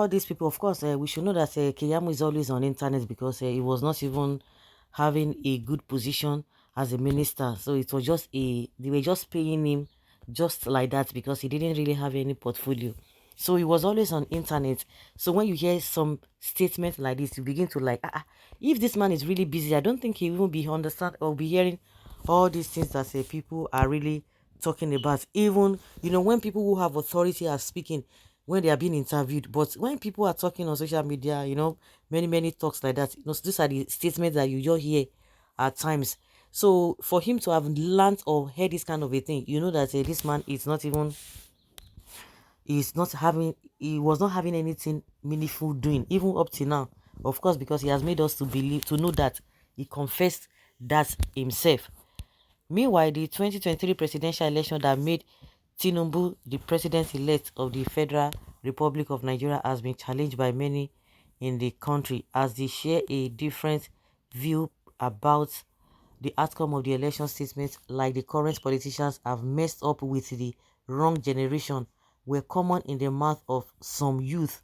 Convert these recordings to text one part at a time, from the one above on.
all these people, of course, we should know that Keyamo is always on internet because he was not even having a good position as a minister. So it was just they were just paying him just like that because he didn't really have any portfolio. So he was always on internet. So when you hear some statement like this, you begin to like, if this man is really busy, I don't think he will be understand or be hearing all these things that people are really talking about. Even when people who have authority are speaking, when they are being interviewed, but when people are talking on social media, many talks like that, these are the statements that you just hear at times. So for him to have learned or heard this kind of a thing, you know that this man is not even he was not having anything meaningful doing even up to now, of course, because he has made us to know that he confessed that himself. Meanwhile, the 2023 presidential election that made Tinubu the president-elect of the Federal Republic of Nigeria has been challenged by many in the country as they share a different view about the outcome of the election statements. Like the current politicians have messed up with the wrong generation were common in the mouth of some youth.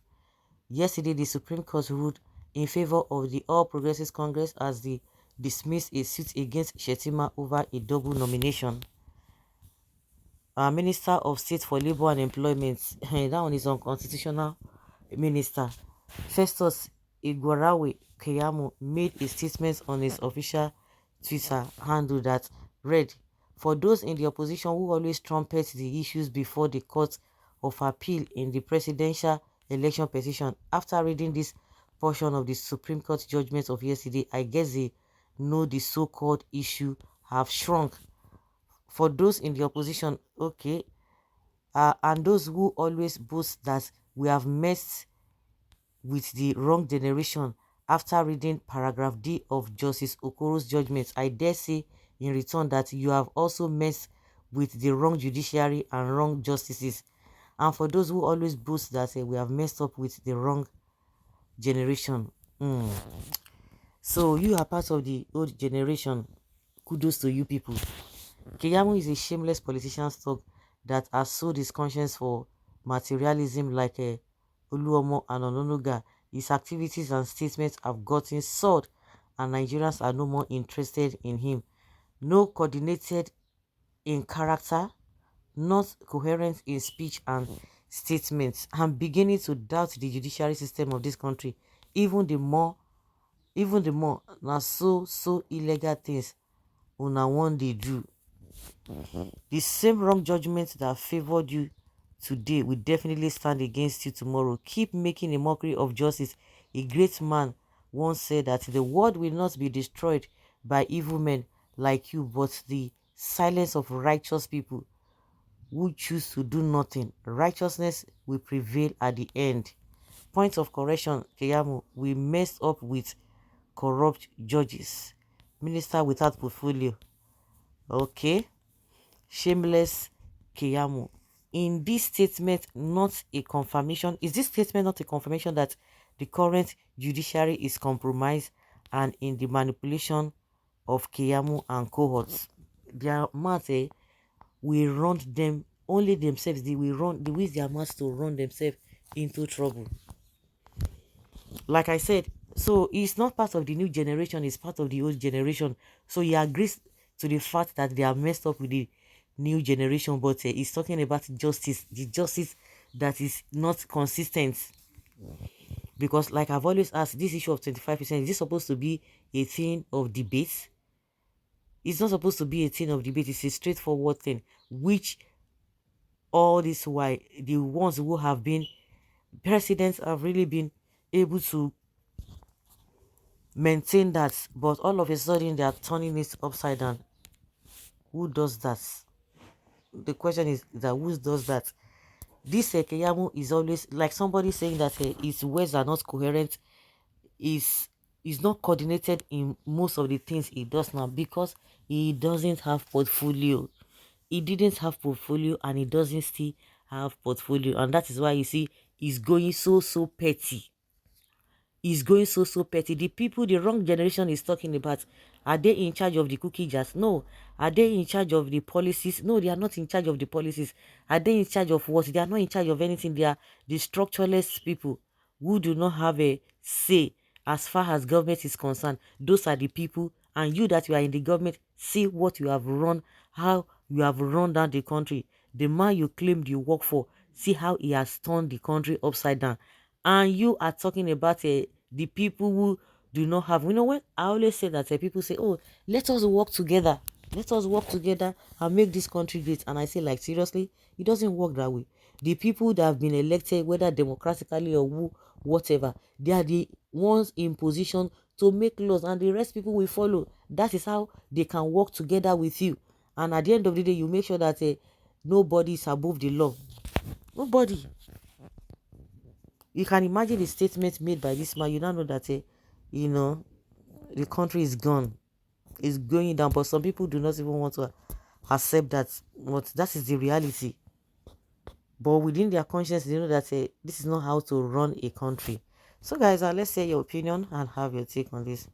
Yesterday, the Supreme Court ruled in favor of the All Progressives Congress as they dismissed a suit against Shetima over a double nomination. Our Minister of State for Labour and Employment, that one is unconstitutional minister, Festus Igborawe Keyamo, made a statement on his official Twitter handle that read, "For those in the opposition who always trumpet the issues before the Court of Appeal in the presidential election petition, after reading this portion of the Supreme Court judgment of yesterday, I guess they know the so-called issue have shrunk. For those in the opposition, okay, and those who always boast that we have messed with the wrong generation, after reading paragraph D of Justice Okoro's judgment, I dare say in return that you have also messed with the wrong judiciary and wrong justices. And for those who always boast that we have messed up with the wrong generation, so you are part of the old generation. Kudos to you people." Keyamo is a shameless politician stock that has sold his conscience for materialism like Oluomo and Ononuga. His activities and statements have gotten sold and Nigerians are no more interested in him. No coordinated in character, not coherent in speech and statements. I'm beginning to doubt the judiciary system of this country. Even the more na so illegal things una one dey do. The same wrong judgment that favored you today will definitely stand against you tomorrow. Keep making a mockery of justice. A great man once said that the world will not be destroyed by evil men like you, but the silence of righteous people who choose to do nothing. Righteousness will prevail at the end. Point of correction, Keyamo, we messed up with corrupt judges. Minister without portfolio. Okay. Shameless Keyamo. In this statement, not a confirmation. Is this statement not a confirmation that the current judiciary is compromised and in the manipulation of Keyamo and cohorts? Their mouth will run them, only themselves, they will run, they use their mouths to run themselves into trouble. Like I said, so he's not part of the new generation, he's part of the old generation. So he agrees to the fact that they are messed up with the new generation, but he's talking about justice, the justice that is not consistent. Because like I've always asked, this issue of 25%, is this supposed to be a thing of debate? It's not supposed to be a thing of debate, it's a straightforward thing, which all this while the ones who have been presidents have really been able to maintain that, but all of a sudden they are turning it upside down. Who does that? The question is that who does that? This Keyamo is always like somebody saying that his words are not coherent, is not coordinated in most of the things he does now because he doesn't have portfolio. He didn't have portfolio and he doesn't still have portfolio, and that is why you see he's going so petty. Is going so petty. The people, the wrong generation is talking about, are they in charge of the cookie jars? No. Are they in charge of the policies? No, they are not in charge of the policies. Are they in charge of what? They are not in charge of anything. They are the structureless people who do not have a say as far as government is concerned. Those are the people, and you that you are in the government, see what you have run, how you have run down the country. The man you claimed you work for, see how he has turned the country upside down. And you are talking about the people who do not have. You know, when I always say that, people say, oh, let us work together. Let us work together and make this country great. And I say, like, seriously, it doesn't work that way. The people that have been elected, whether democratically or whatever, they are the ones in position to make laws, and the rest people will follow. That is how they can work together with you. And at the end of the day, you make sure that nobody is above the law. Nobody. You can imagine the statement made by this man. You now know that you know, the country is gone. It's going down. But some people do not even want to accept that. But that is the reality. But within their conscience, they know that this is not how to run a country. So guys, let's say your opinion and have your take on this.